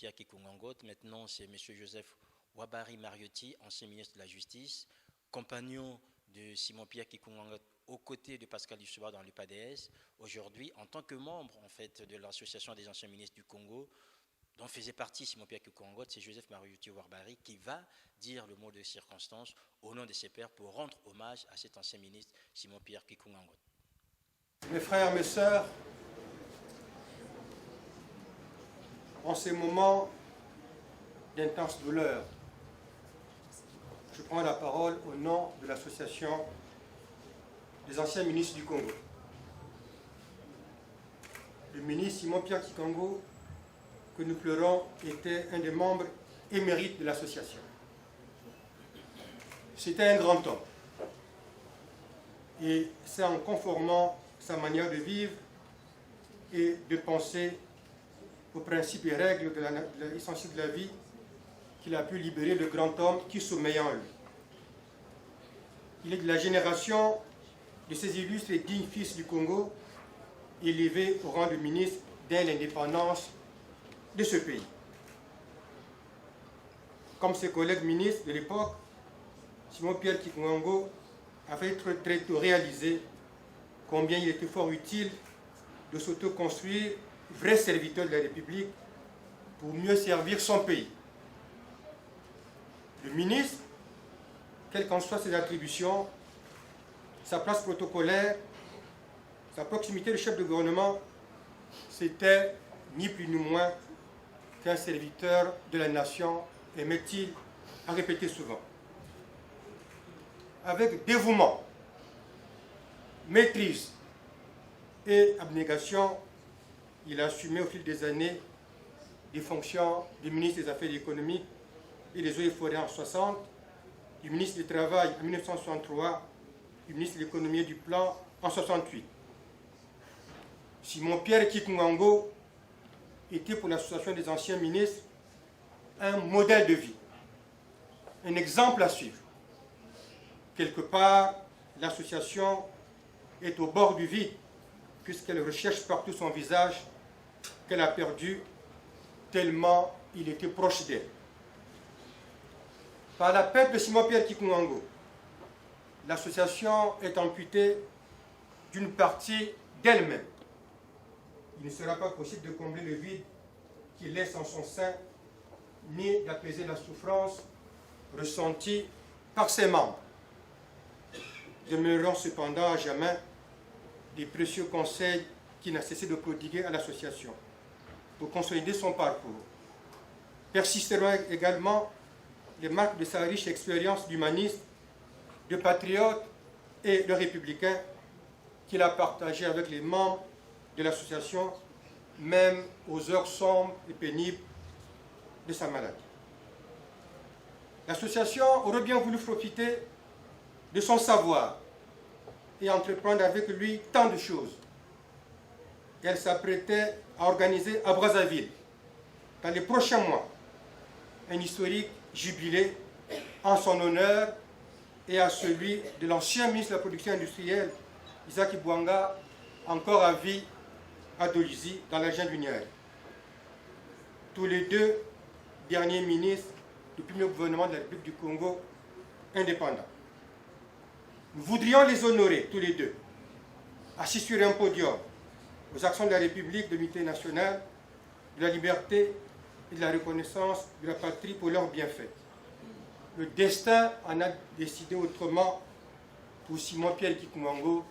Simon-Pierre Kikungangot. Maintenant, c'est M. Joseph Wabari Mariotti, ancien ministre de la Justice, compagnon de Simon-Pierre Kikungangot aux côtés de Pascal Youssouba dans l'UPADS. Aujourd'hui, en tant que membre en fait, de l'Association des anciens ministres du Congo, dont faisait partie Simon-Pierre Kikungangot, c'est Joseph Mariotti Wabari qui va dire le mot de circonstance au nom de ses pairs pour rendre hommage à cet ancien ministre Simon-Pierre Kikungangot. Mes frères, mes sœurs, en ces moments d'intense douleur, je prends la parole au nom de l'association des anciens ministres du Congo. Le ministre Simon-Pierre Kikungangot, que nous pleurons, était un des membres émérites de l'association. C'était un grand homme. Et c'est en conformant sa manière de vivre et de penser aux principes et règles de l'essentiel de la vie qu'il a pu libérer le grand homme qui sommeillait en lui. Il est de la génération de ces illustres et dignes fils du Congo, élevés au rang de ministre dès l'indépendance de ce pays. Comme ses collègues ministres de l'époque, Simon-Pierre Kikungangot avait très tôt réalisé combien il était fort utile de s'auto-construire vrai serviteur de la République pour mieux servir son pays. Le ministre, quelles qu'en soient ses attributions, sa place protocolaire, sa proximité de chef de gouvernement, c'était ni plus ni moins qu'un serviteur de la nation, aimait-il à répéter souvent. Avec dévouement, maîtrise et abnégation, il a assumé au fil des années des fonctions du ministre des Affaires économiques et des Eaux et Forêts en 1960, du ministre du Travail en 1963, du ministre de l'Économie et du Plan en 1968. Simon-Pierre Kikungangot était pour l'association des anciens ministres un modèle de vie, un exemple à suivre. Quelque part, l'association est au bord du vide, puisqu'elle recherche partout son visage qu'elle a perdu, tellement il était proche d'elle. Par la perte de Simon-Pierre Kikungangot, l'association est amputée d'une partie d'elle-même. Il ne sera pas possible de combler le vide qu'il laisse en son sein, ni d'apaiser la souffrance ressentie par ses membres. Demeureront cependant à jamais des précieux conseils qu'il n'a cessé de prodiguer à l'association pour consolider son parcours. Persisteront également les marques de sa riche expérience d'humaniste, de patriote et de républicain qu'il a partagé avec les membres de l'association, même aux heures sombres et pénibles de sa maladie. L'association aurait bien voulu profiter de son savoir et entreprendre avec lui tant de choses. Elle s'apprêtait à organiser à Brazzaville, dans les prochains mois, un historique jubilé en son honneur et à celui de l'ancien ministre de la Production industrielle, Isaac Ibwanga, encore à vie à Dolisie, dans la jungle du Niger. Tous les deux derniers ministres du premier gouvernement de la République du Congo indépendant. Nous voudrions les honorer, tous les deux, assis sur un podium, aux actions de la République, de l'unité nationale, de la liberté et de la reconnaissance de la patrie pour leurs bienfaits. Le destin en a décidé autrement pour Simon-Pierre Kikungangot.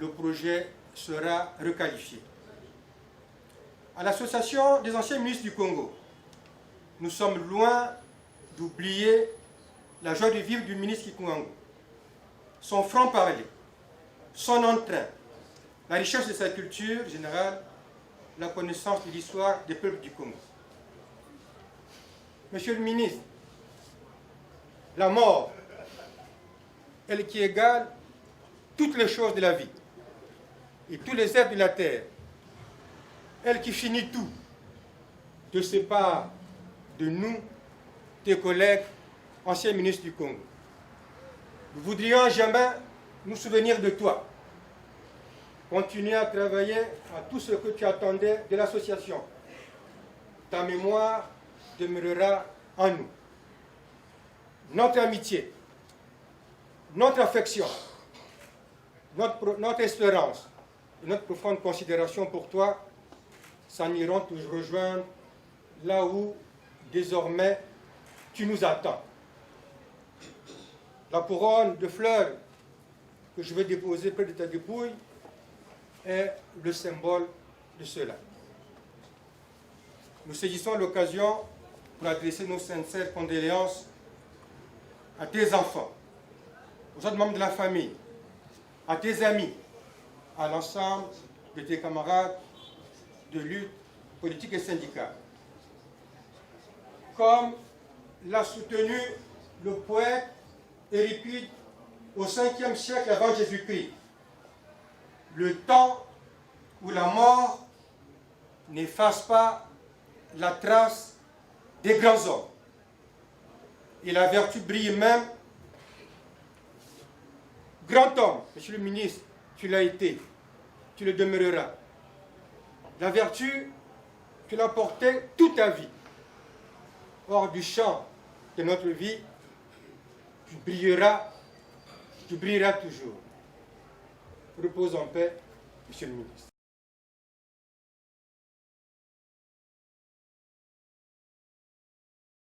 Le projet sera requalifié. À l'Association des anciens ministres du Congo, nous sommes loin d'oublier la joie de vivre du ministre Kikungangot, son franc-parler, son entrain, la richesse de sa culture générale, la connaissance de l'histoire des peuples du Congo. Monsieur le ministre, la mort, elle qui égale toutes les choses de la vie et tous les êtres de la terre, elle qui finit tout, te sépare de nous, tes collègues, anciens ministres du Congo. Nous voudrions jamais nous souvenir de toi. Continuer à travailler à tout ce que tu attendais de l'association. Ta mémoire demeurera en nous. Notre amitié, notre affection, notre espérance et notre profonde considération pour toi s'en iront te rejoindre là où, désormais, tu nous attends. La couronne de fleurs que je vais déposer près de ta dépouille est le symbole de cela. Nous saisissons l'occasion pour adresser nos sincères condoléances à tes enfants, aux autres membres de la famille, à tes amis, à l'ensemble de tes camarades de lutte politique et syndicale. Comme l'a soutenu le poète Euripide au 5e siècle avant Jésus-Christ, le temps où la mort n'efface pas la trace des grands hommes. Et la vertu brille même. Grand homme, monsieur le ministre, tu l'as été, tu le demeureras. La vertu, tu l'as portée toute ta vie. Hors du champ de notre vie, tu brilleras toujours. Repose en paix, monsieur le ministre.